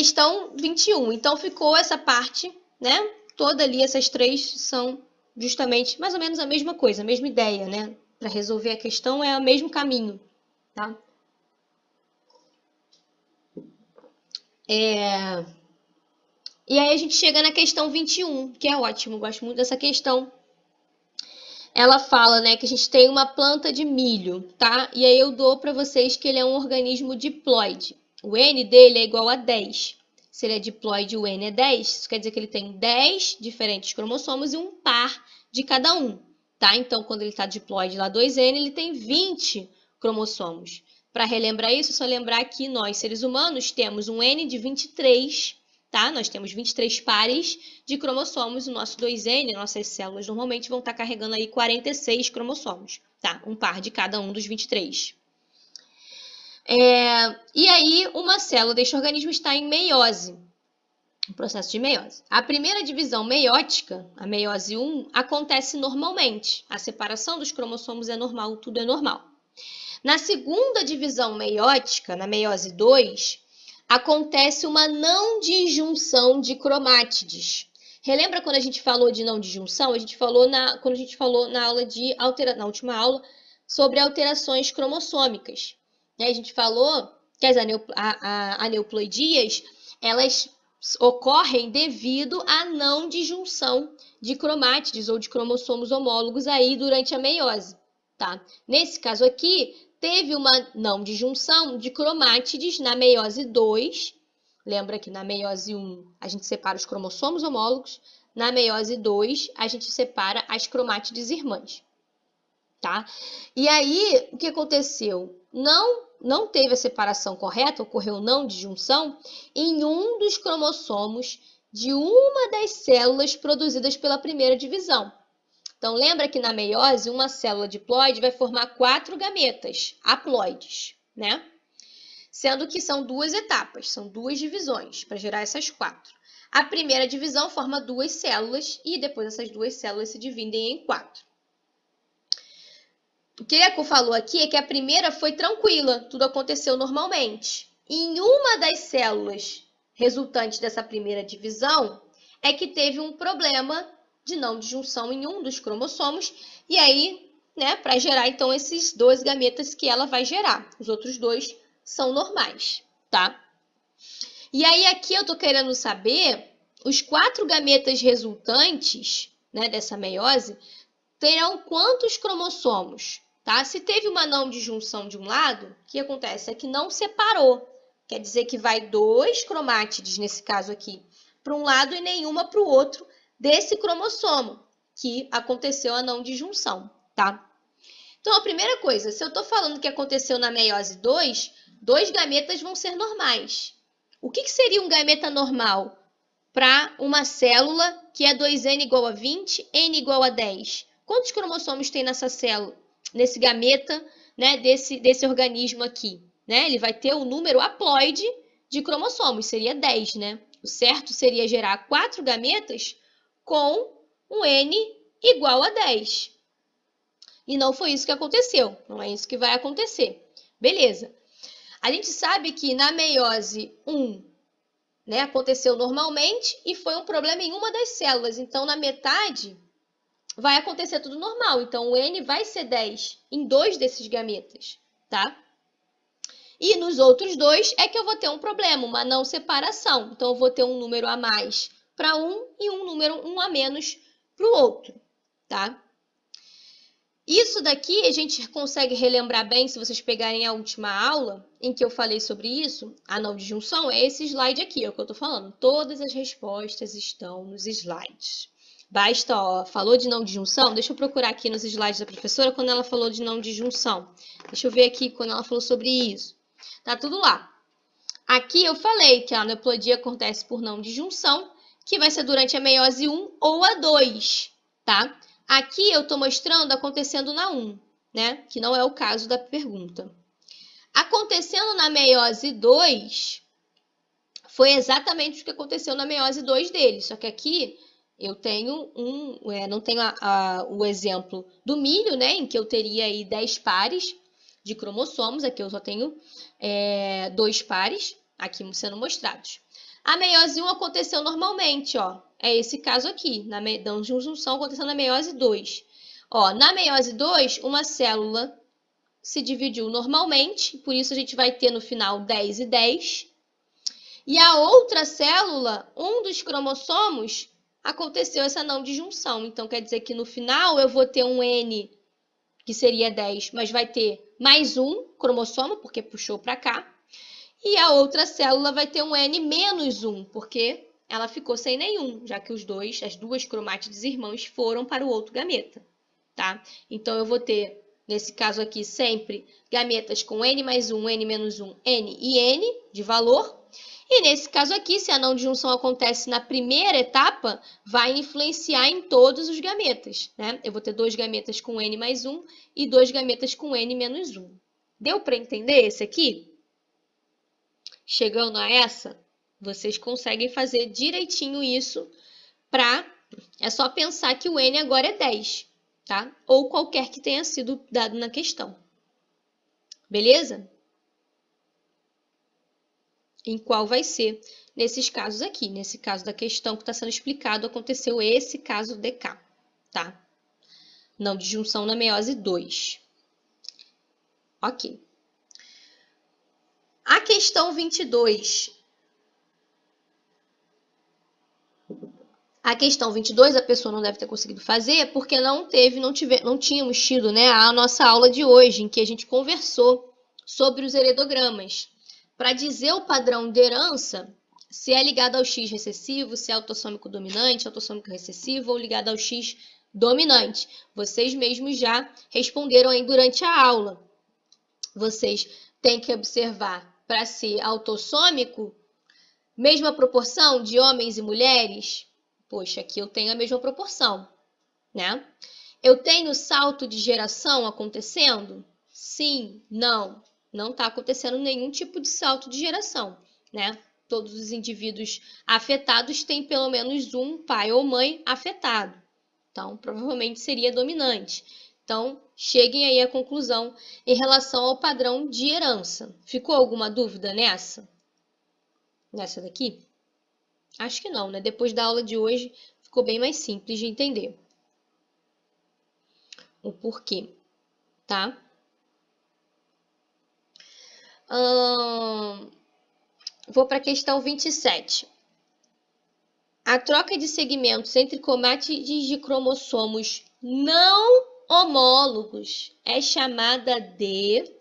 questão 21. Então, ficou essa parte, né? Toda ali, essas três são justamente mais ou menos a mesma coisa, a mesma ideia, né? Para resolver a questão é o mesmo caminho, tá? E aí a gente chega na questão 21, que é ótimo, gosto muito dessa questão. Ela fala, né, que a gente tem uma planta de milho, tá? E aí eu dou para vocês que ele é um organismo diploide. O N dele é igual a 10. Se ele é diploide, o N é 10. Isso quer dizer que ele tem 10 diferentes cromossomos e um par de cada um, tá? Então, quando ele está diploide lá 2N, ele tem 20 cromossomos. Para relembrar isso, é só lembrar que nós, seres humanos, temos um N de 23, tá? Nós temos 23 pares de cromossomos. O nosso 2N, nossas células, normalmente vão estar carregando aí 46 cromossomos, tá? Um par de cada um dos 23. E aí, uma célula deste organismo está em meiose, um processo de meiose. A primeira divisão meiótica, a meiose 1, acontece normalmente. A separação dos cromossomos é normal, tudo é normal. Na segunda divisão meiótica, na meiose 2, acontece uma não disjunção de cromátides. Relembra quando a gente falou de não disjunção? A gente falou quando a gente falou na aula na última aula sobre alterações cromossômicas. A gente falou que as aneuploidias, elas ocorrem devido à não disjunção de cromátides ou de cromossomos homólogos aí durante a meiose, tá? Nesse caso aqui, teve uma não disjunção de cromátides na meiose 2. Lembra que na meiose 1 a gente separa os cromossomos homólogos, na meiose 2 a gente separa as cromátides irmãs, tá? E aí, o que aconteceu? Não teve a separação correta, ocorreu não disjunção em um dos cromossomos de uma das células produzidas pela primeira divisão. Então, lembra que na meiose, uma célula diploide vai formar 4 gametas haploides, né? Sendo que são 2 etapas, são 2 divisões para gerar essas 4. A primeira divisão forma 2 células e depois essas 2 células se dividem em 4. O que a Eco falou aqui é que a primeira foi tranquila, tudo aconteceu normalmente. Em uma das células resultantes dessa primeira divisão é que teve um problema de não disjunção em um dos cromossomos, e aí, né, para gerar então esses 2 gametas que ela vai gerar. Os outros 2 são normais, tá? E aí aqui eu tô querendo saber, os 4 gametas resultantes, né, dessa meiose, terão quantos cromossomos, tá? Se teve uma não disjunção de um lado, o que acontece? É que não separou. Quer dizer que vai 2 cromátides, nesse caso aqui, para um lado e nenhuma para o outro desse cromossomo, que aconteceu a não disjunção, tá? Então, a primeira coisa, se eu estou falando que aconteceu na meiose 2, 2 gametas vão ser normais. O que seria um gameta normal para uma célula que é 2N igual a 20, N igual a 10? Quantos cromossomos tem nessa célula, nesse gameta, né, desse organismo aqui? Né? Ele vai ter o número haploide de cromossomos, seria 10, né? O certo seria gerar 4 gametas com um N igual a 10. E não foi isso que aconteceu, não é isso que vai acontecer. Beleza. A gente sabe que na meiose 1, né, aconteceu normalmente e foi um problema em uma das células. Então, na metade, vai acontecer tudo normal. Então, o N vai ser 10 em 2 desses gametas, tá? E nos outros 2 é que eu vou ter um problema, uma não separação. Então, eu vou ter um número a mais para um e um número 1 a menos para o outro, tá? Isso daqui a gente consegue relembrar bem se vocês pegarem a última aula em que eu falei sobre isso, a não disjunção, é esse slide aqui, é o que eu estou falando. Todas as respostas estão nos slides. Basta, ó, falou de não disjunção? Deixa eu procurar aqui nos slides da professora quando ela falou de não disjunção. Deixa eu ver aqui quando ela falou sobre isso. Tá tudo lá. Aqui eu falei que a aneuploidia acontece por não disjunção, que vai ser durante a meiose 1 ou a 2, tá? Aqui eu estou mostrando acontecendo na 1, né? Que não é o caso da pergunta. Acontecendo na meiose 2, foi exatamente o que aconteceu na meiose 2 dele. Só que aqui eu tenho não tenho o exemplo do milho, né? Em que eu teria aí 10 pares de cromossomos. Aqui eu só tenho 2 pares aqui sendo mostrados. A meiose 1 aconteceu normalmente, ó. É esse caso aqui, na junção acontecendo na meiose 2. Ó, na meiose 2, uma célula se dividiu normalmente, por isso a gente vai ter no final 10 e 10. E a outra célula, um dos cromossomos, aconteceu essa não disjunção. Então, quer dizer que no final eu vou ter um N, que seria 10, mas vai ter mais um cromossomo, porque puxou para cá. E a outra célula vai ter um N menos 1, porque ela ficou sem nenhum, já que as duas cromátides irmãs foram para o outro gameta, tá? Então, eu vou ter, nesse caso aqui, sempre gametas com N mais 1, N menos 1, N e N de valor. E nesse caso aqui, se a não disjunção acontece na primeira etapa, vai influenciar em todos os gametas, né? Eu vou ter 2 gametas com N mais 1 e 2 gametas com N menos 1. Deu para entender esse aqui? Chegando a essa, vocês conseguem fazer direitinho isso para... É só pensar que o N agora é 10, tá? Ou qualquer que tenha sido dado na questão. Beleza? Em qual vai ser nesses casos aqui. Nesse caso da questão que está sendo explicado, aconteceu esse caso DK, tá? Não disjunção na meiose 2. Ok. A questão 22. A questão 22 a pessoa não deve ter conseguido fazer porque não tínhamos tido, né, a nossa aula de hoje, em que a gente conversou sobre os heredogramas. Para dizer o padrão de herança, se é ligado ao X recessivo, se é autossômico dominante, autossômico recessivo ou ligado ao X dominante. Vocês mesmos já responderam aí durante a aula. Vocês têm que observar para ser autossômico, mesma proporção de homens e mulheres? Poxa, aqui eu tenho a mesma proporção, né? Eu tenho salto de geração acontecendo? Sim, não. Não está acontecendo nenhum tipo de salto de geração, né? Todos os indivíduos afetados têm pelo menos um pai ou mãe afetado. Então, provavelmente seria dominante. Então, cheguem aí à conclusão em relação ao padrão de herança. Ficou alguma dúvida nessa? Nessa daqui? Acho que não, né? Depois da aula de hoje, ficou bem mais simples de entender o porquê, tá? Vou para a questão 27. A troca de segmentos entre cromátides de cromossomos não homólogos é chamada de...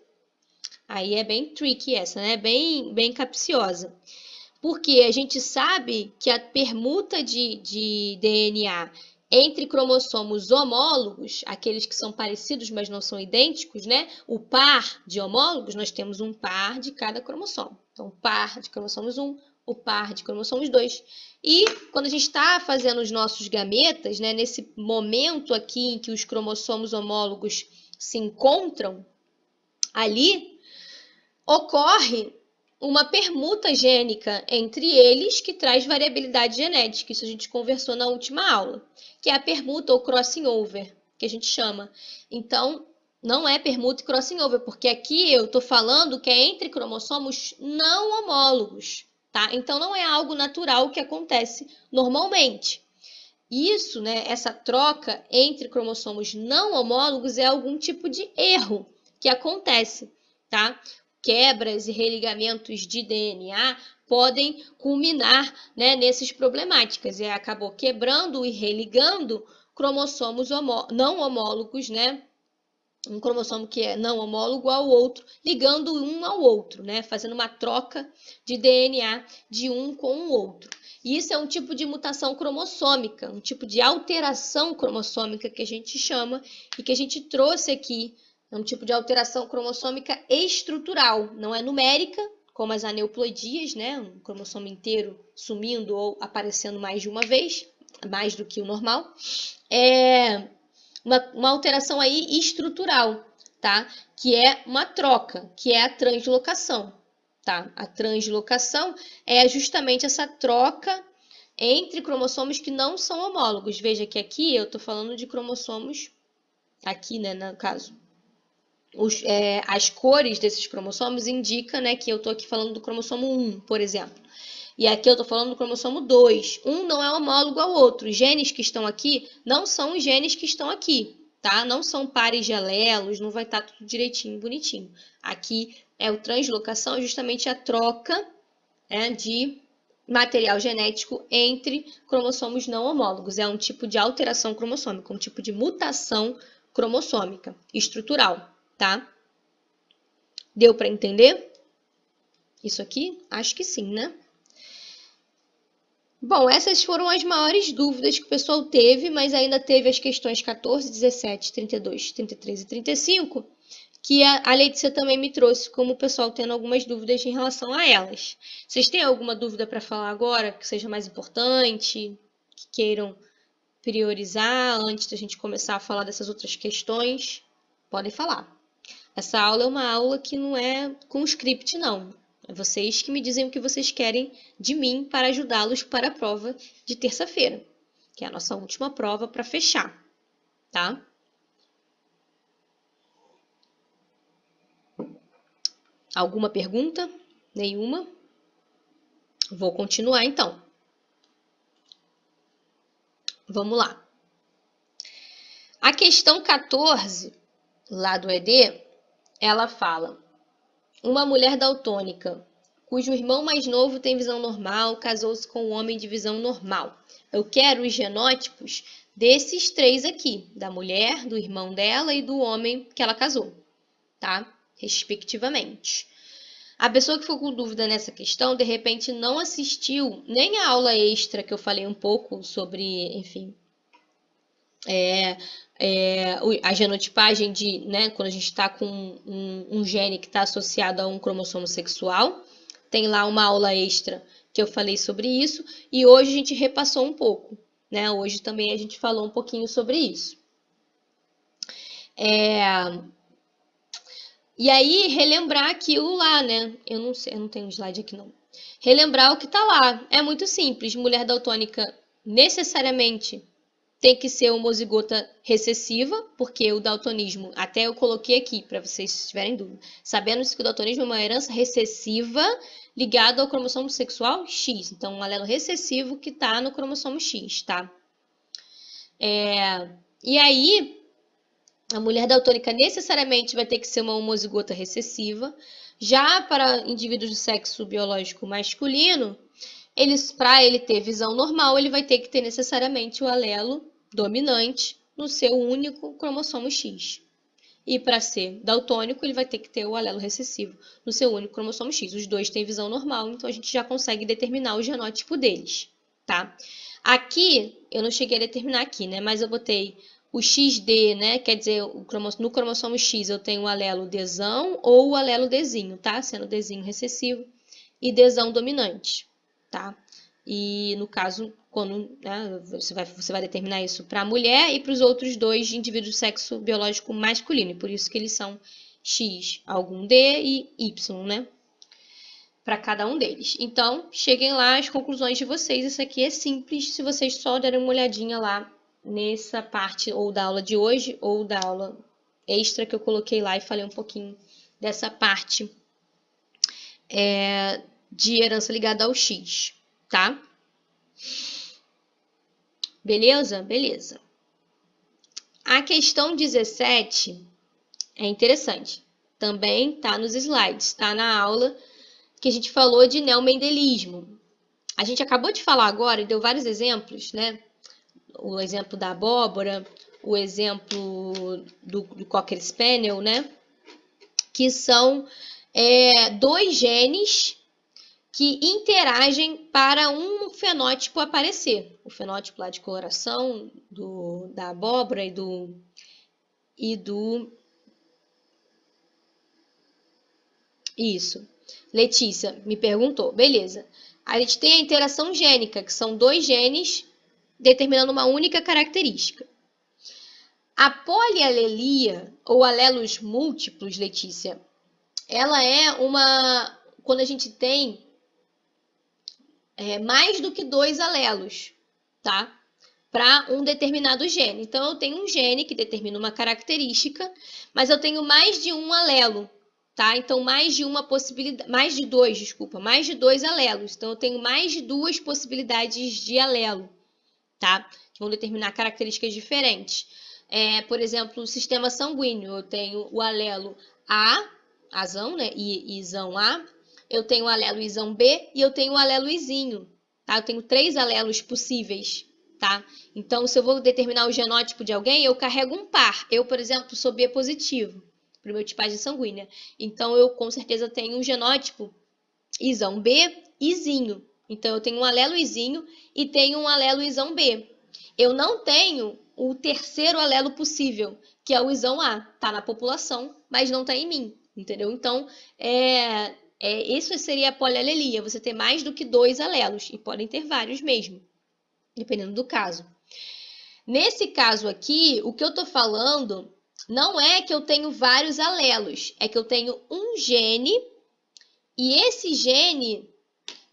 Aí é bem tricky essa, né? Bem capciosa. Porque a gente sabe que a permuta de DNA entre cromossomos homólogos, aqueles que são parecidos, mas não são idênticos, né? O par de homólogos, nós temos um par de cada cromossomo. Então, o par de cromossomos 1, o par de cromossomos 2. E quando a gente está fazendo os nossos gametas, né, nesse momento aqui em que os cromossomos homólogos se encontram, ali ocorre uma permuta gênica entre eles que traz variabilidade genética. Isso a gente conversou na última aula, que é a permuta ou crossing over, que a gente chama. Então, não é permuta e crossing over, porque aqui eu estou falando que é entre cromossomos não homólogos, tá? Então, não é algo natural que acontece normalmente. Isso, né, essa troca entre cromossomos não homólogos é algum tipo de erro que acontece, tá? Quebras e religamentos de DNA podem culminar, né, nessas problemáticas. E acabou quebrando e religando cromossomos não homólogos, né? Um cromossomo que é não homólogo ao outro, ligando um ao outro, né? Fazendo uma troca de DNA de um com o outro. E isso é um tipo de mutação cromossômica, um tipo de alteração cromossômica que a gente chama e que a gente trouxe aqui. É um tipo de alteração cromossômica estrutural, não é numérica, como as aneuploidias, né? Um cromossomo inteiro sumindo ou aparecendo mais de uma vez, mais do que o normal. É uma alteração aí estrutural, tá? Que é uma troca, que é a translocação, tá? A translocação é justamente essa troca entre cromossomos que não são homólogos. Veja que aqui eu tô falando de cromossomos, aqui, né, no caso. As cores desses cromossomos indicam, né, que eu tô aqui falando do cromossomo 1, por exemplo. E aqui eu estou falando do cromossomo 2. Um não é homólogo ao outro. Os genes que estão aqui não são os genes que estão aqui, tá? Não são pares de alelos, não vai estar tudo direitinho, bonitinho. Aqui é o translocação, justamente a troca, né, de material genético entre cromossomos não homólogos. É um tipo de alteração cromossômica, um tipo de mutação cromossômica estrutural, tá? Deu para entender? Isso aqui? Acho que sim, né? Bom, essas foram as maiores dúvidas que o pessoal teve, mas ainda teve as questões 14, 17, 32, 33 e 35, que a Letícia também me trouxe como o pessoal tendo algumas dúvidas em relação a elas. Vocês têm alguma dúvida para falar agora que seja mais importante, que queiram priorizar antes da gente começar a falar dessas outras questões? Podem falar. Essa aula é uma aula que não é com script, não. É vocês que me dizem o que vocês querem de mim para ajudá-los para a prova de terça-feira, que é a nossa última prova para fechar, tá? Alguma pergunta? Nenhuma? Vou continuar então. Vamos lá. A questão 14, lá do ED, ela fala: uma mulher daltônica, cujo irmão mais novo tem visão normal, casou-se com um homem de visão normal. Eu quero os genótipos desses três aqui, da mulher, do irmão dela e do homem que ela casou, tá? Respectivamente. A pessoa que ficou com dúvida nessa questão, de repente não assistiu nem a aula extra que eu falei um pouco sobre, enfim, a genotipagem de, né, quando a gente está com um gene que está associado a um cromossomo sexual. Tem lá uma aula extra que eu falei sobre isso, e hoje a gente repassou um pouco, né? Hoje também a gente falou um pouquinho sobre isso. E aí, relembrar aquilo lá, né? Eu não sei, eu não tenho slide aqui não. Relembrar o que tá lá. É muito simples. Mulher daltônica necessariamente tem que ser homozigota recessiva, porque o daltonismo, até eu coloquei aqui para vocês tiverem dúvida, sabendo que o daltonismo é uma herança recessiva ligada ao cromossomo sexual X. Então, um alelo recessivo que está no cromossomo X, tá? E aí, a mulher daltônica necessariamente vai ter que ser uma homozigota recessiva. Já para indivíduos do sexo biológico masculino, para ele ter visão normal, ele vai ter que ter necessariamente o alelo dominante no seu único cromossomo X. E para ser daltônico, ele vai ter que ter o alelo recessivo no seu único cromossomo X. Os dois têm visão normal, então a gente já consegue determinar o genótipo deles, tá? Aqui, eu não cheguei a determinar aqui, né? Mas eu botei o XD, né? Quer dizer, no cromossomo X eu tenho o alelo Dzão ou o alelo Dzinho, tá? Sendo Dzinho recessivo e Dzão dominante, tá? E no caso, quando, né, você vai determinar isso para a mulher e para os outros dois indivíduos do sexo biológico masculino. E por isso que eles são X, algum D e Y, né? Para cada um deles. Então, cheguem lá as conclusões de vocês. Isso aqui é simples, se vocês só derem uma olhadinha lá nessa parte ou da aula de hoje ou da aula extra que eu coloquei lá e falei um pouquinho dessa parte de herança ligada ao X, tá? Beleza? Beleza. A questão 17 é interessante. Também tá nos slides, tá na aula que a gente falou de neomendelismo. A gente acabou de falar agora e deu vários exemplos, né? O exemplo da abóbora, o exemplo do Cocker Spaniel, né? Que são dois genes que interagem para um fenótipo aparecer. O fenótipo lá de coloração da abóbora e do... Isso. Letícia me perguntou. Beleza. A gente tem a interação gênica, que são dois genes determinando uma única característica. A polialelia, ou alelos múltiplos, Letícia, ela é uma... Quando a gente tem mais do que dois alelos, tá? Para um determinado gene. Então, eu tenho um gene que determina uma característica, mas eu tenho mais de um alelo tá? Então, mais de uma possibilidade, mais de dois alelos. Então, eu tenho mais de duas possibilidades de alelo, tá? Que vão determinar características diferentes. Por exemplo, o sistema sanguíneo, eu tenho o alelo A, Azão, né? Izão A. Eu tenho o alelo Izão B e eu tenho o alelo Izinho, tá? Eu tenho 3 alelos possíveis, tá? Então, se eu vou determinar o genótipo de alguém, eu carrego um par. Eu, por exemplo, sou B positivo, para minha tipagem sanguínea. Então, eu com certeza tenho um genótipo Izão B, Izinho. Então, eu tenho um alelo Izinho e tenho um alelo Izão B. Eu não tenho o terceiro alelo possível, que é o Izão A. Está na população, mas não está em mim, entendeu? Então, isso seria a polialelia, você ter mais do que 2 alelos, e podem ter vários mesmo, dependendo do caso. Nesse caso aqui, o que eu estou falando não é que eu tenho vários alelos, é que eu tenho um gene, e esse gene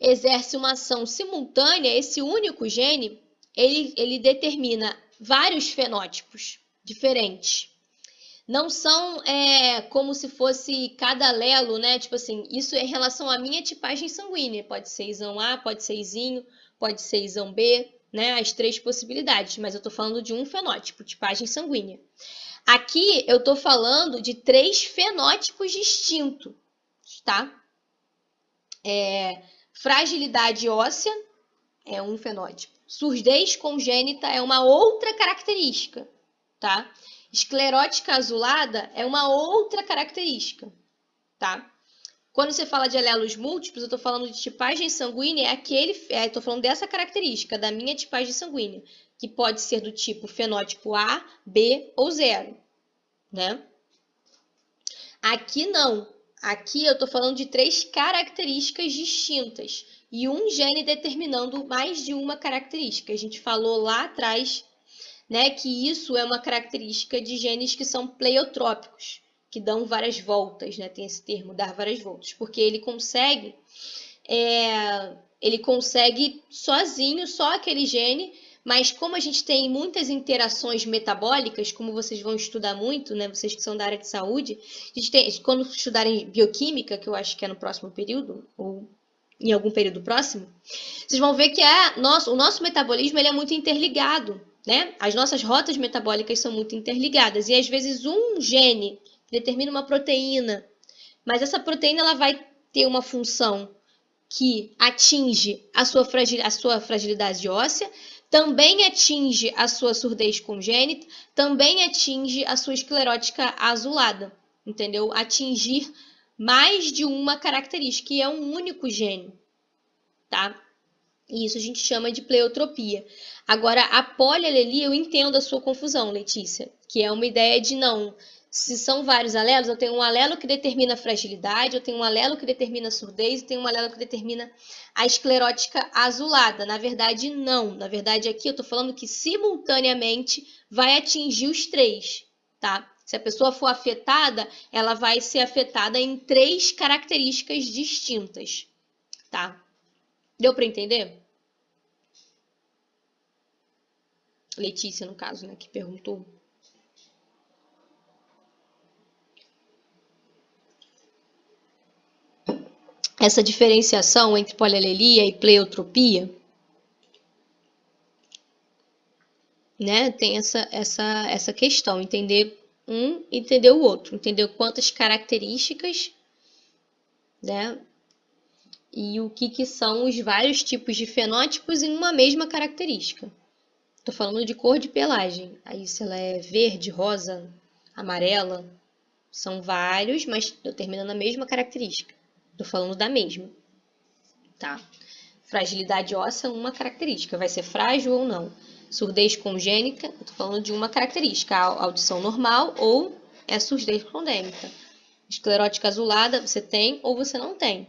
exerce uma ação simultânea, esse único gene, ele determina vários fenótipos diferentes. Não são como se fosse cada alelo, né? Tipo assim, isso é em relação à minha tipagem sanguínea. Pode ser Izão A, pode ser Izinho, pode ser Izão B, né? As 3 possibilidades, mas eu tô falando de um fenótipo, tipagem sanguínea. Aqui eu tô falando de 3 fenótipos distintos, tá? Fragilidade óssea é um fenótipo. Surdez congênita é uma outra característica, tá? Esclerótica azulada é uma outra característica, tá? Quando você fala de alelos múltiplos, eu estou falando de tipagem sanguínea, estou falando dessa característica, da minha tipagem sanguínea, que pode ser do tipo fenótipo A, B ou 0, né? Aqui não. Aqui eu estou falando de 3 características distintas e um gene determinando mais de uma característica. A gente falou lá atrás, né, que isso é uma característica de genes que são pleiotrópicos, que dão várias voltas, né? Tem esse termo, dar várias voltas, porque ele consegue sozinho, só aquele gene, mas como a gente tem muitas interações metabólicas, como vocês vão estudar muito, né, vocês que são da área de saúde, a gente tem, quando estudarem bioquímica, que eu acho que é no próximo período, ou em algum período próximo, vocês vão ver que o nosso metabolismo ele é muito interligado, né? As nossas rotas metabólicas são muito interligadas, e às vezes um gene determina uma proteína, mas essa proteína ela vai ter uma função que atinge a sua fragilidade óssea, também atinge a sua surdez congênita, também atinge a sua esclerótica azulada, entendeu? Atingir mais de uma característica, que é um único gene, tá? E isso a gente chama de pleiotropia. Agora, a polialelia, eu entendo a sua confusão, Letícia, que é uma ideia de não. Se são vários alelos, eu tenho um alelo que determina a fragilidade, eu tenho um alelo que determina a surdez, e tenho um alelo que determina a esclerótica azulada. Na verdade, não. Na verdade, aqui eu estou falando que simultaneamente vai atingir os 3, tá? Se a pessoa for afetada, ela vai ser afetada em 3 características distintas, tá? Deu para entender? Letícia, no caso, né, que perguntou. Essa diferenciação entre polialelia e pleiotropia, né, tem essa questão, entender um, entender o outro, entender quantas características, né, e o que são os vários tipos de fenótipos em uma mesma característica. Estou falando de cor de pelagem, aí se ela é verde, rosa, amarela, são vários, mas determinando a mesma característica. Estou falando da mesma, tá? Fragilidade óssea, uma característica, vai ser frágil ou não. Surdez congênita, eu estou falando de uma característica, a audição normal ou é surdez congênita. Esclerótica azulada, você tem ou você não tem.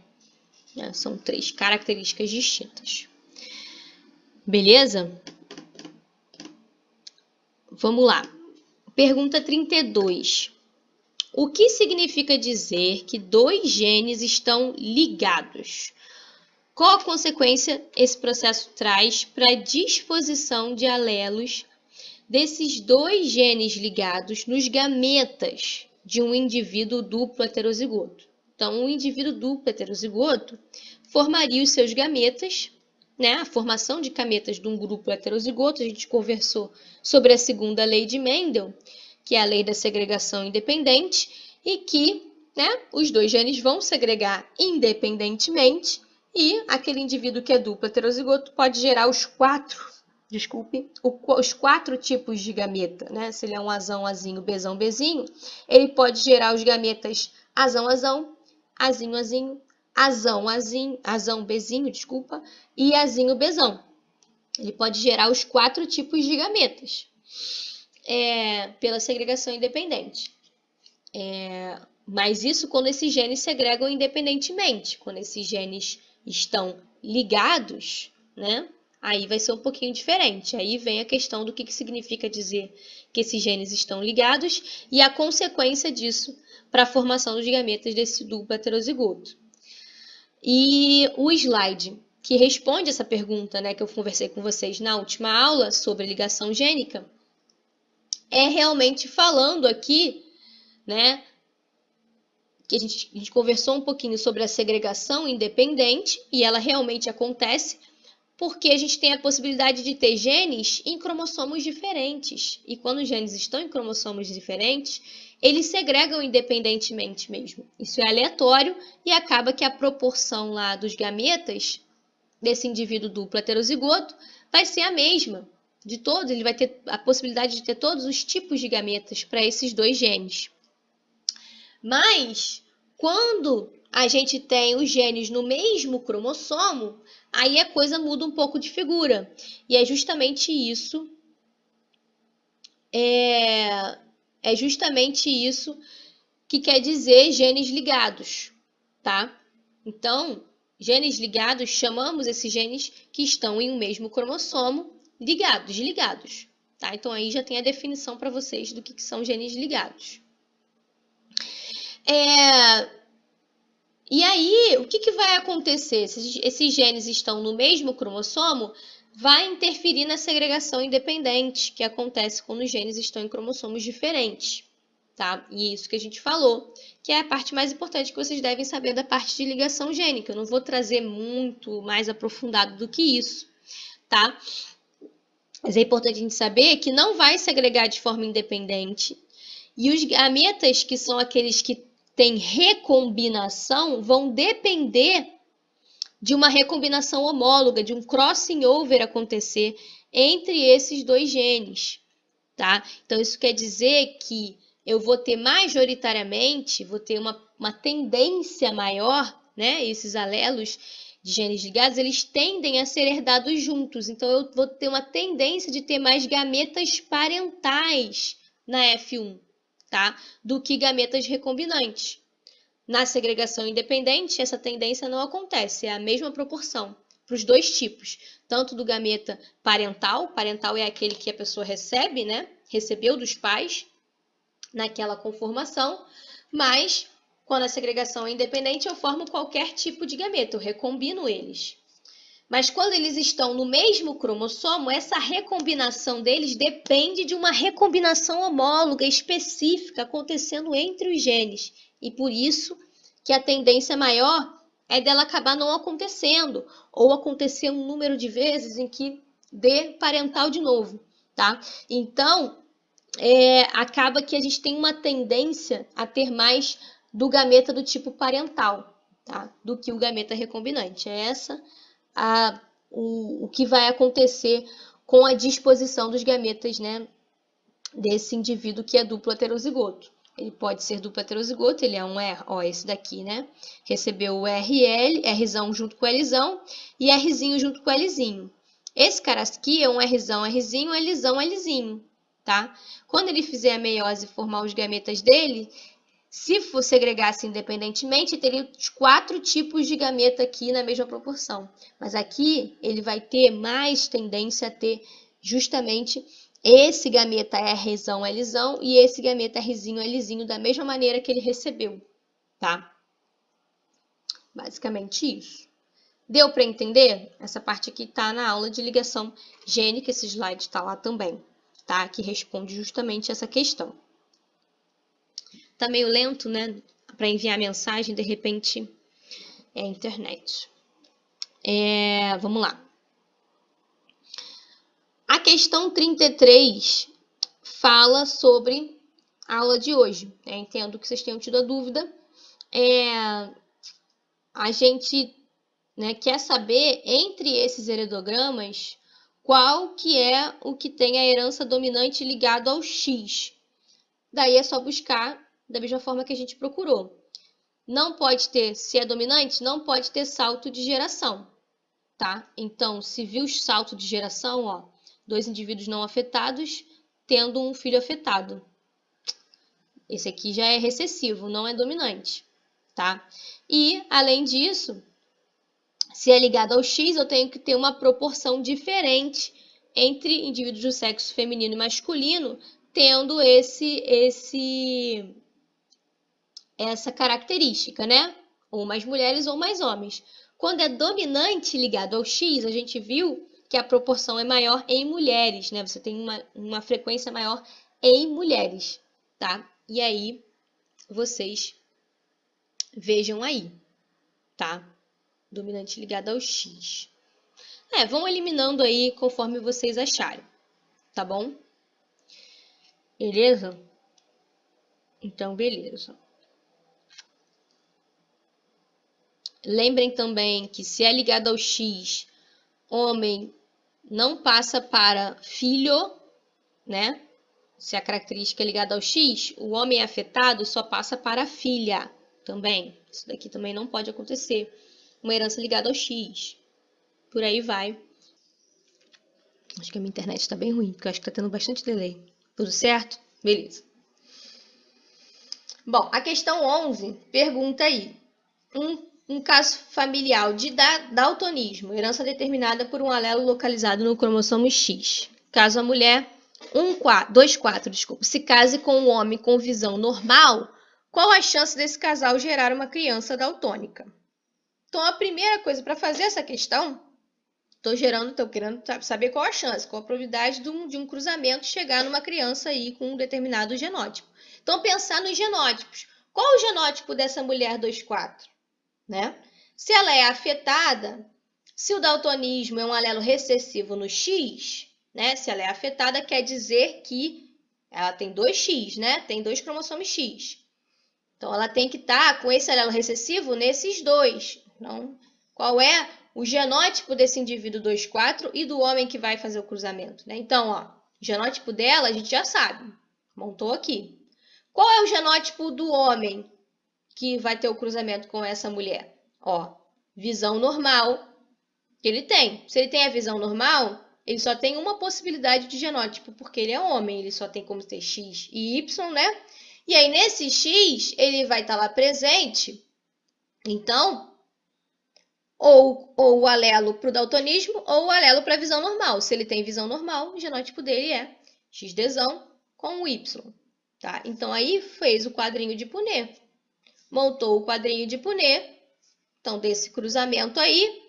São 3 características distintas. Beleza? Vamos lá. Pergunta 32. O que significa dizer que 2 genes estão ligados? Qual a consequência esse processo traz para a disposição de alelos desses 2 genes ligados nos gametas de um indivíduo duplo heterozigoto. Então, um indivíduo duplo heterozigoto formaria os seus gametas, né? A formação de gametas de um grupo heterozigoto, a gente conversou sobre a segunda lei de Mendel, que é a lei da segregação independente, e que, né, os dois genes vão segregar independentemente, e aquele indivíduo que é duplo heterozigoto pode gerar os quatro tipos de gameta, né? Se ele é um azão, azinho, bezão, bezinho, ele pode gerar os gametas azão, azão, azinho, azinho, azão, azinho, azão, bezinho, desculpa, e azinho, bezão. Ele pode gerar os 4 tipos de gametas pela segregação independente. Mas isso quando esses genes segregam independentemente. Quando esses genes estão ligados, né? Aí vai ser um pouquinho diferente. Aí vem a questão do que significa dizer que esses genes estão ligados e a consequência disso para a formação dos gametas desse duplo heterozigoto. E o slide que responde essa pergunta, né, que eu conversei com vocês na última aula sobre ligação gênica, é realmente falando aqui, né, que a gente conversou um pouquinho sobre a segregação independente, e ela realmente acontece porque a gente tem a possibilidade de ter genes em cromossomos diferentes. E quando os genes estão em cromossomos diferentes, eles segregam independentemente mesmo. Isso é aleatório e acaba que a proporção lá dos gametas desse indivíduo duplo heterozigoto vai ser a mesma de todos. Ele vai ter a possibilidade de ter todos os tipos de gametas para esses dois genes. Mas, quando a gente tem os genes no mesmo cromossomo, aí a coisa muda um pouco de figura. E é justamente isso. É justamente isso que quer dizer genes ligados, tá? Então, genes ligados, chamamos esses genes que estão em um mesmo cromossomo ligados, tá? Então, aí já tem a definição para vocês do que são genes ligados. E aí, o que vai acontecer? Se esses genes estão no mesmo cromossomo, vai interferir na segregação independente, que acontece quando os genes estão em cromossomos diferentes, tá? E isso que a gente falou, que é a parte mais importante que vocês devem saber da parte de ligação gênica. Eu não vou trazer muito mais aprofundado do que isso, tá? Mas é importante a gente saber que não vai segregar de forma independente. E os gametas, que são aqueles que têm recombinação, vão depender de uma recombinação homóloga, de um crossing over acontecer entre esses dois genes, tá? Então, isso quer dizer que eu vou ter majoritariamente, vou ter uma tendência maior, né? Esses alelos de genes ligados, eles tendem a ser herdados juntos. Então, eu vou ter uma tendência de ter mais gametas parentais na F1, tá? Do que gametas recombinantes. Na segregação independente, essa tendência não acontece, é a mesma proporção para os dois tipos, tanto do gameta parental é aquele que a pessoa recebe, né? Recebeu dos pais naquela conformação, mas quando a segregação é independente, eu formo qualquer tipo de gameta, eu recombino eles. Mas quando eles estão no mesmo cromossomo, essa recombinação deles depende de uma recombinação homóloga específica acontecendo entre os genes. E por isso que a tendência maior é dela acabar não acontecendo, ou acontecer um número de vezes em que dê parental de novo, tá? Então, acaba que a gente tem uma tendência a ter mais do gameta do tipo parental, tá? Do que o gameta recombinante. É essa o que vai acontecer com a disposição dos gametas, né, desse indivíduo que é duplo heterozigoto. Ele pode ser duplo heterozigoto, ele é um R, ó, esse daqui, né? Recebeu o RL, Rzão junto com Lzão e Rzinho junto com Lzinho. Esse cara aqui é um Rzão, Rzinho, Lzão, Lzinho, tá? Quando ele fizer a meiose e formar os gametas dele, se for segregasse independentemente, teria os 4 tipos de gameta aqui na mesma proporção. Mas aqui ele vai ter mais tendência a ter justamente esse gameta Rzão, Lzão e esse gameta Rzinho, Lzinho da mesma maneira que ele recebeu, tá? Basicamente isso. Deu para entender? Essa parte aqui está na aula de ligação gênica, esse slide está lá também, tá? Que responde justamente essa questão. Tá meio lento, né? Para enviar mensagem, de repente é a internet. Vamos lá. A questão 33 fala sobre a aula de hoje. Entendo que vocês tenham tido a dúvida. A gente, né, quer saber, entre esses heredogramas, qual que é o que tem a herança dominante ligado ao X. Daí é só buscar da mesma forma que a gente procurou. Não pode ter, se é dominante, não pode ter salto de geração, tá? Então, se viu salto de geração, ó, 2 indivíduos não afetados tendo um filho afetado. Esse aqui já é recessivo, não é dominante, tá? E, além disso, se é ligado ao X, eu tenho que ter uma proporção diferente entre indivíduos do sexo feminino e masculino, tendo essa característica, né? Ou mais mulheres ou mais homens. Quando é dominante ligado ao X, a gente viu que a proporção é maior em mulheres, né? Você tem uma frequência maior em mulheres, tá? E aí, vocês vejam aí, tá? Dominante ligado ao X. Vão eliminando aí conforme vocês acharem, tá bom? Beleza? Então, beleza. Lembrem também que se é ligado ao X, homem não passa para filho, né? Se a característica é ligada ao X, o homem afetado só passa para filha também. Isso daqui também não pode acontecer. Uma herança ligada ao X. Por aí vai. Acho que a minha internet está bem ruim, porque eu acho que está tendo bastante delay. Tudo certo? Beleza. Bom, a questão 11 pergunta aí. Um caso familiar de daltonismo, herança determinada por um alelo localizado no cromossomo X. Caso a mulher 2,4, se case com um homem com visão normal, qual a chance desse casal gerar uma criança daltônica? Então, a primeira coisa para fazer essa questão, estou querendo saber qual a chance, qual a probabilidade de um cruzamento chegar numa criança aí com um determinado genótipo. Então, pensar nos genótipos. Qual o genótipo dessa mulher 2,4? Né? Se ela é afetada, se o daltonismo é um alelo recessivo no X, né? Se ela é afetada, quer dizer que ela tem 2X, né? Tem 2 cromossomos X. Então, ela tem que estar com esse alelo recessivo nesses 2. Então, qual é o genótipo desse indivíduo 2,4 e do homem que vai fazer o cruzamento, né? Então, ó, o genótipo dela a gente já sabe. Montou aqui. Qual é o genótipo do homem que vai ter o cruzamento com essa mulher? Ó, visão normal que ele tem. Se ele tem a visão normal, ele só tem uma possibilidade de genótipo, porque ele é homem, ele só tem como ter X e Y, né? E aí, nesse X, ele vai estar lá presente, então, ou o alelo para o daltonismo, ou o alelo para a visão normal. Se ele tem visão normal, o genótipo dele é XDzão com o Y, tá? Então, aí fez o quadrinho de Punnett. Montou o quadrinho de Punnett, então desse cruzamento aí.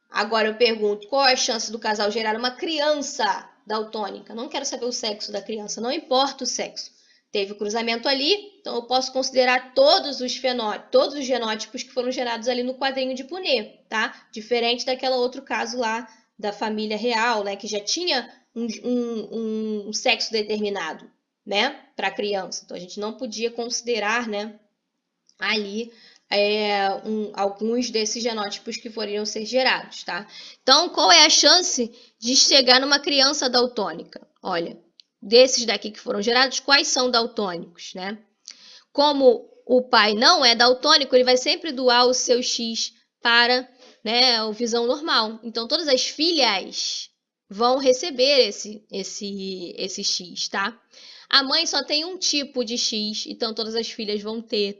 Agora eu pergunto, qual é a chance do casal gerar uma criança daltônica? Não quero saber o sexo da criança, não importa o sexo. Teve o cruzamento ali, então eu posso considerar todos os genótipos que foram gerados ali no quadrinho de Punnett, tá? Diferente daquele outro caso lá da família real, né? Que já tinha um sexo determinado, né? Para a criança. Então a gente não podia considerar, né? Ali alguns desses genótipos que foriam ser gerados, tá? Então, qual é a chance de chegar numa criança daltônica? Olha, desses daqui que foram gerados, quais são daltônicos, né? Como o pai não é daltônico, ele vai sempre doar o seu X para, né, a visão normal. Então, todas as filhas vão receber esse X, tá? A mãe só tem um tipo de X, então todas as filhas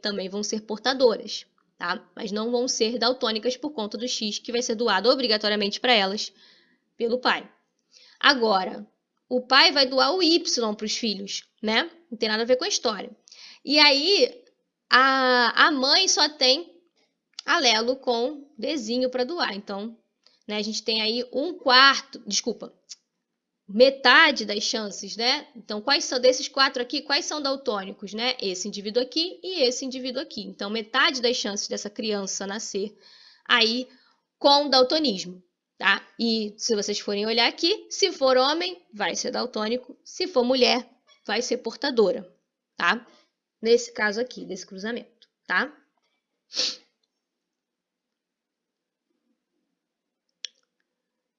também vão ser portadoras, tá? Mas não vão ser daltônicas por conta do X, que vai ser doado obrigatoriamente para elas pelo pai. Agora, o pai vai doar o Y para os filhos, né? Não tem nada a ver com a história. E aí, a mãe só tem alelo com Dzinho para doar. Então, né, a gente tem aí 1/4, desculpa, metade das chances, né? Então, quais são desses 4 aqui, quais são daltônicos, né? Esse indivíduo aqui e esse indivíduo aqui. Então, metade das chances dessa criança nascer aí com daltonismo, tá? E se vocês forem olhar aqui, se for homem, vai ser daltônico, se for mulher, vai ser portadora, tá? Nesse caso aqui, desse cruzamento, tá?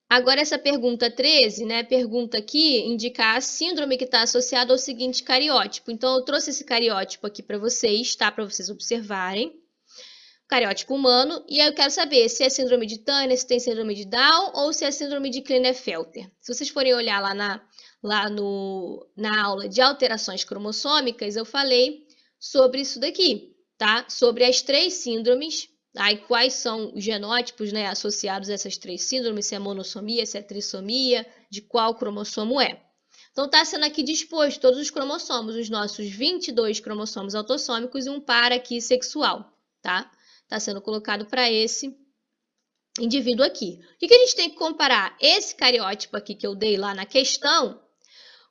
Agora, essa pergunta 13, né? Pergunta aqui indica a síndrome que está associada ao seguinte cariótipo. Então, eu trouxe esse cariótipo aqui para vocês, tá? Para vocês observarem. Cariótipo humano. E aí eu quero saber se é síndrome de Turner, se tem síndrome de Down ou se é síndrome de Klinefelter. Se vocês forem olhar lá na aula de alterações cromossômicas, eu falei sobre isso daqui, tá? Sobre as 3 síndromes. Aí, quais são os genótipos, né, associados a essas 3 síndromes, se é monossomia, se é trissomia, de qual cromossomo é. Então, está sendo aqui disposto todos os cromossomos, os nossos 22 cromossomos autossômicos e um par aqui sexual, tá? Está sendo colocado para esse indivíduo aqui. O que a gente tem que comparar? Esse cariótipo aqui que eu dei lá na questão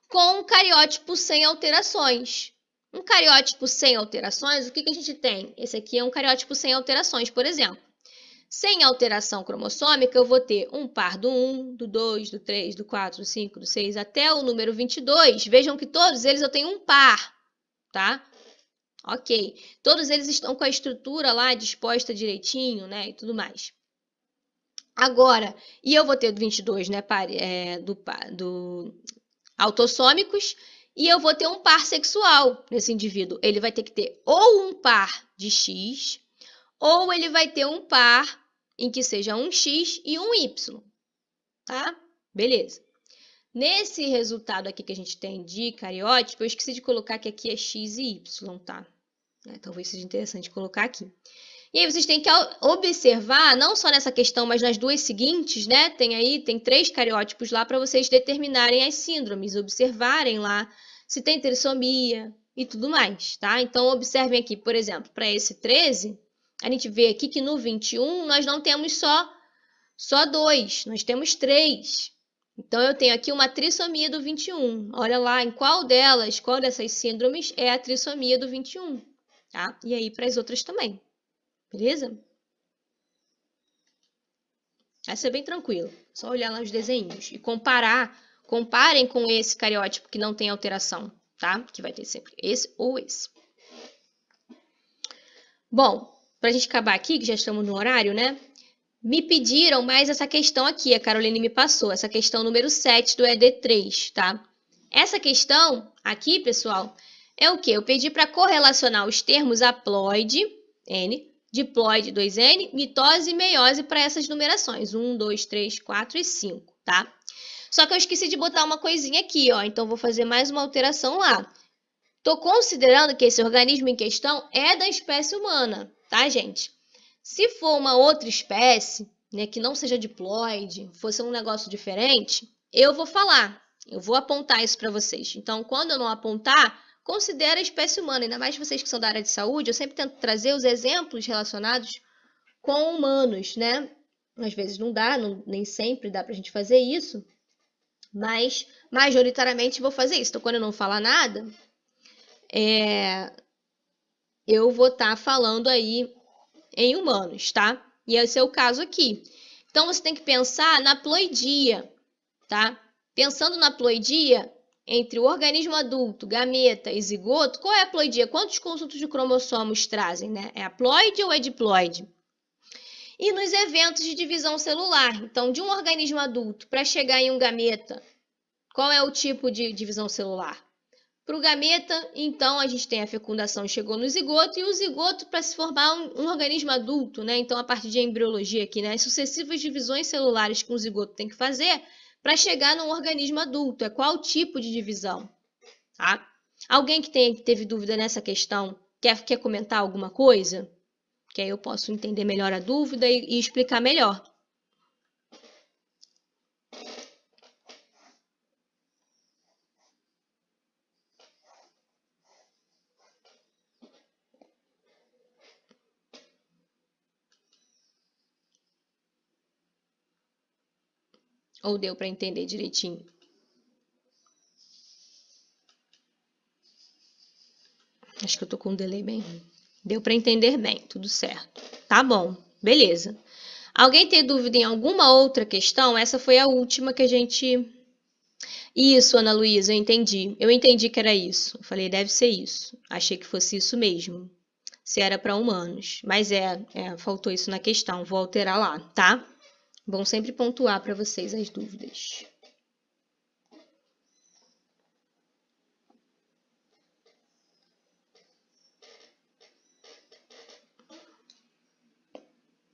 com um cariótipo sem alterações. Um cariótipo sem alterações, o que a gente tem? Esse aqui é um cariótipo sem alterações, por exemplo. Sem alteração cromossômica, eu vou ter um par do 1, do 2, do 3, do 4, do 5, do 6, até o número 22. Vejam que todos eles eu tenho um par, tá? Ok. Todos eles estão com a estrutura lá disposta direitinho, né? E tudo mais. Agora, e eu vou ter 22, né? Do autossômicos. E eu vou ter um par sexual nesse indivíduo. Ele vai ter que ter ou um par de X, ou ele vai ter um par em que seja um X e um Y, tá? Beleza. Nesse resultado aqui que a gente tem de cariótipo, eu esqueci de colocar que aqui é X e Y, tá? Talvez seja interessante colocar aqui. E aí vocês têm que observar, não só nessa questão, mas nas duas seguintes, né? Tem 3 cariótipos lá para vocês determinarem as síndromes, observarem lá se tem trissomia e tudo mais, tá? Então, observem aqui, por exemplo, para esse 13, a gente vê aqui que no 21 nós não temos só 2, nós temos 3. Então, eu tenho aqui uma trissomia do 21. Olha lá em qual dessas síndromes é a trissomia do 21, tá? E aí para as outras também. Beleza? Essa é bem tranquilo. Só olhar lá os desenhos e comparem com esse cariótipo que não tem alteração, tá? Que vai ter sempre esse ou esse. Bom, pra gente acabar aqui, que já estamos no horário, né? Me pediram mais essa questão aqui, a Caroline me passou, essa questão número 7 do ED3, tá? Essa questão aqui, pessoal, é o quê? Eu pedi para correlacionar os termos haploide, N, diploide 2N, mitose e meiose para essas numerações, 1, 2, 3, 4 e 5, tá? Só que eu esqueci de botar uma coisinha aqui, ó, então vou fazer mais uma alteração lá. Estou considerando que esse organismo em questão é da espécie humana, tá, gente? Se for uma outra espécie, né, que não seja diploide, fosse um negócio diferente, eu vou falar, eu vou apontar isso para vocês. Então, quando eu não apontar, considere a espécie humana, ainda mais vocês que são da área de saúde, eu sempre tento trazer os exemplos relacionados com humanos, né? Às vezes não dá, nem sempre dá para a gente fazer isso, mas majoritariamente vou fazer isso. Então, quando eu não falar nada, eu vou estar falando aí em humanos, tá? E esse é o caso aqui. Então, você tem que pensar na ploidia, tá? Pensando na ploidia, entre o organismo adulto, gameta e zigoto, qual é a ploidia? Quantos conjuntos de cromossomos trazem, né? É haploide ou é diploide? E nos eventos de divisão celular, então, de um organismo adulto para chegar em um gameta, qual é o tipo de divisão celular? Para o gameta, então, a gente tem a fecundação chegou no zigoto, e o zigoto para se formar um organismo adulto, né? Então, a partir de embriologia aqui, né? As sucessivas divisões celulares que um zigoto tem que fazer para chegar num organismo adulto. É qual tipo de divisão? Tá? Alguém que teve dúvida nessa questão quer comentar alguma coisa? Que aí eu posso entender melhor a dúvida e explicar melhor. Ou deu para entender direitinho? Acho que eu tô com um delay bem. Deu para entender bem, tudo certo. Tá bom, beleza. Alguém tem dúvida em alguma outra questão? Essa foi a última que a gente... Isso, Ana Luísa, eu entendi. Eu entendi que era isso. Eu falei, deve ser isso. Achei que fosse isso mesmo. Se era para humanos. Mas faltou isso na questão. Vou alterar lá, tá? Bom sempre pontuar para vocês as dúvidas.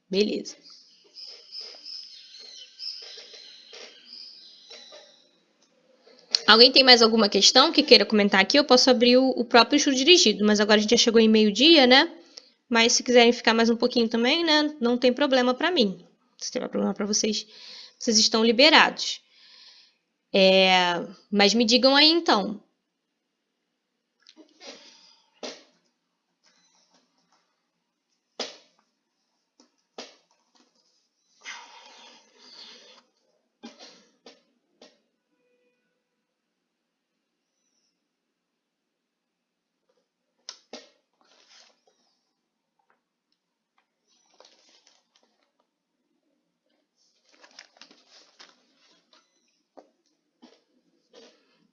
Beleza. Alguém tem mais alguma questão que queira comentar aqui? Eu posso abrir o próprio estudo dirigido, mas agora a gente já chegou em meio-dia, né? Mas se quiserem ficar mais um pouquinho também, né? Não tem problema para mim. Se tiver problema para vocês, vocês estão liberados. Mas me digam aí então,